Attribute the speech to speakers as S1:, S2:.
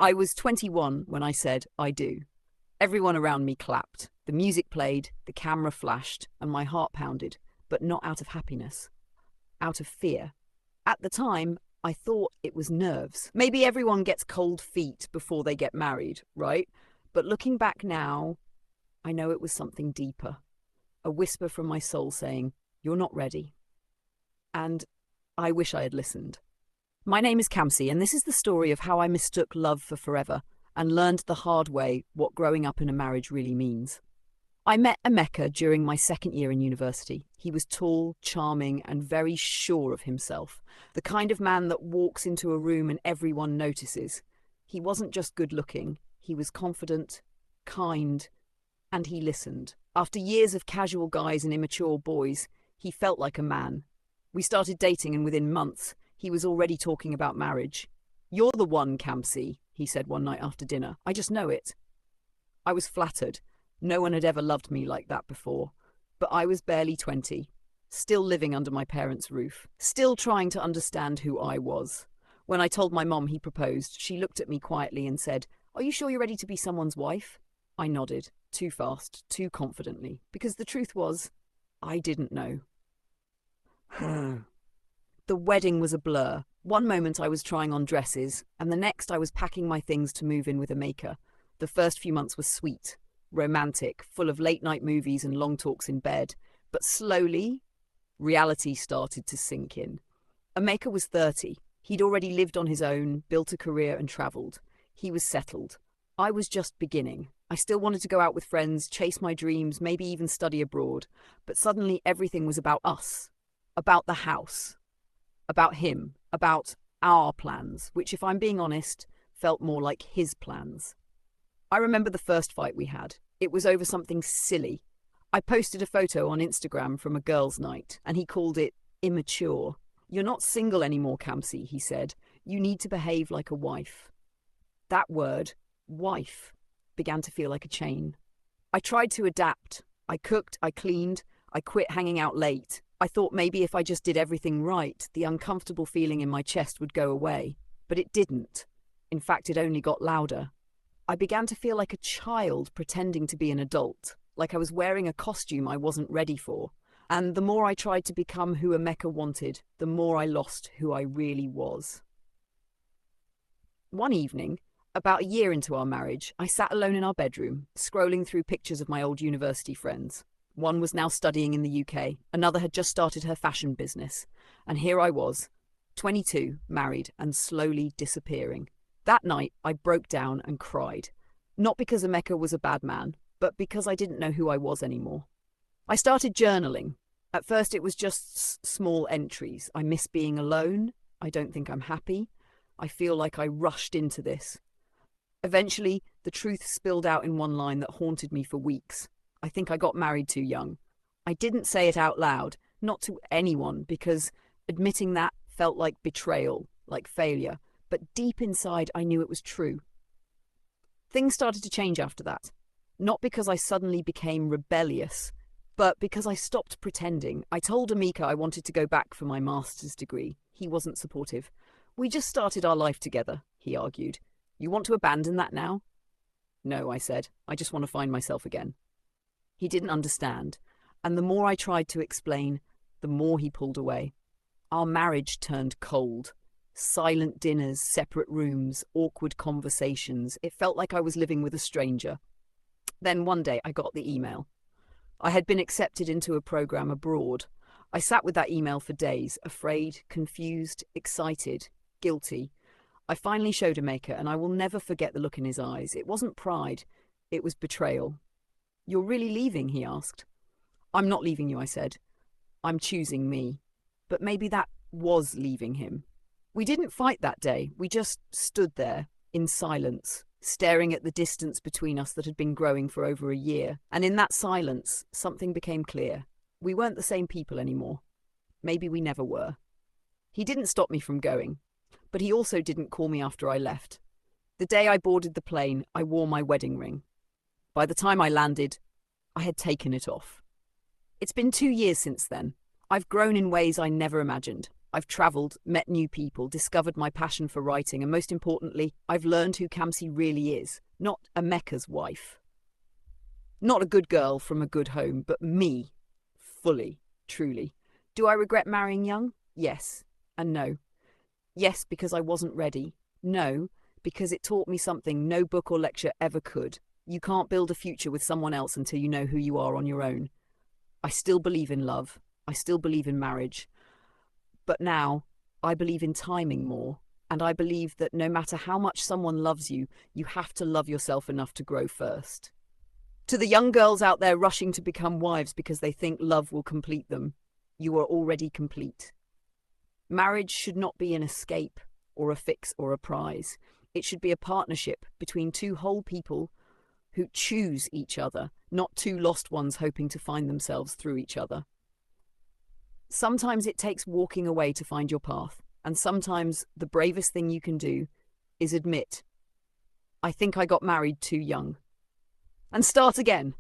S1: I was 21 when I said, I do. Everyone around me clapped. The music played, the camera flashed, and my heart pounded, but not out of happiness, out of fear. At the time, I thought it was nerves. Maybe everyone gets cold feet before they get married, right? But looking back now, I know it was something deeper. A whisper from my soul saying, "You're not ready." And I wish I had listened. My name is Kamsi, and this is the story of how I mistook love for forever and learned the hard way what growing up in a marriage really means. I met Emeka during my second year in university. He was tall, charming, and very sure of himself. The kind of man that walks into a room and everyone notices. He wasn't just good looking, he was confident, kind, and he listened. After years of casual guys and immature boys, he felt like a man. We started dating, and within months, he was already talking about marriage. "You're the one, Kamsi," he said one night after dinner. "I just know it." I was flattered. No one had ever loved me like that before. But I was barely 20, still living under my parents' roof, still trying to understand who I was. When I told my mom he proposed, she looked at me quietly and said, "Are you sure you're ready to be someone's wife?" I nodded, too fast, too confidently, because the truth was, I didn't know. The wedding was a blur. One moment I was trying on dresses, and the next I was packing my things to move in with a maker. The first few months were sweet, romantic, full of late-night movies and long talks in bed. But slowly, reality started to sink in. Emeka was 30. He'd already lived on his own, built a career and travelled. He was settled. I was just beginning. I still wanted to go out with friends, chase my dreams, maybe even study abroad. But suddenly everything was about us, about the house, about him, about our plans, which, if I'm being honest, felt more like his plans. I remember the first fight we had. It was over something silly. I posted a photo on Instagram from a girls' night, and he called it immature. "You're not single anymore, Kamsi," he said. "You need to behave like a wife." That word, wife, began to feel like a chain. I tried to adapt. I cooked, I cleaned, I quit hanging out late. I thought maybe if I just did everything right, the uncomfortable feeling in my chest would go away. But it didn't. In fact, it only got louder. I began to feel like a child pretending to be an adult, like I was wearing a costume I wasn't ready for. And the more I tried to become who Emeka wanted, the more I lost who I really was. One evening, about a year into our marriage, I sat alone in our bedroom, scrolling through pictures of my old university friends. One was now studying in the UK, another had just started her fashion business, and here I was, 22, married, and slowly disappearing. That night, I broke down and cried. Not because Emeka was a bad man, but because I didn't know who I was anymore. I started journaling. At first, it was just small entries. I miss being alone. I don't think I'm happy. I feel like I rushed into this. Eventually, the truth spilled out in one line that haunted me for weeks. I think I got married too young. I didn't say it out loud, not to anyone, because admitting that felt like betrayal, like failure. But deep inside, I knew it was true. Things started to change after that. Not because I suddenly became rebellious, but because I stopped pretending. I told Emeka I wanted to go back for my master's degree. He wasn't supportive. "We just started our life together," he argued. "You want to abandon that now?" "No," I said. "I just want to find myself again." He didn't understand, and the more I tried to explain, the more he pulled away. Our marriage turned cold. Silent dinners, separate rooms, awkward conversations. It felt like I was living with a stranger. Then one day I got the email. I had been accepted into a program abroad. I sat with that email for days, afraid, confused, excited, guilty. I finally showed Emeka, and I will never forget the look in his eyes. It wasn't pride, it was betrayal. "You're really leaving?" he asked. "I'm not leaving you," I said. "I'm choosing me." But maybe that was leaving him. We didn't fight that day. We just stood there, in silence, staring at the distance between us that had been growing for over a year. And in that silence, something became clear. We weren't the same people anymore. Maybe we never were. He didn't stop me from going, but he also didn't call me after I left. The day I boarded the plane, I wore my wedding ring. By the time I landed, I had taken it off. It's been 2 years since then. I've grown in ways I never imagined. I've travelled, met new people, discovered my passion for writing, and most importantly, I've learned who Kamsi really is. Not a Mecca's wife. Not a good girl from a good home, but me. Fully, truly. Do I regret marrying young? Yes, and no. Yes, because I wasn't ready. No, because it taught me something no book or lecture ever could. You can't build a future with someone else until you know who you are on your own. I still believe in love. I still believe in marriage. But now, I believe in timing more. And I believe that no matter how much someone loves you, you have to love yourself enough to grow first. To the young girls out there rushing to become wives because they think love will complete them, you are already complete. Marriage should not be an escape or a fix or a prize. It should be a partnership between two whole people who choose each other, not two lost ones hoping to find themselves through each other. Sometimes it takes walking away to find your path, and sometimes the bravest thing you can do is admit, I think I got married too young. And start again.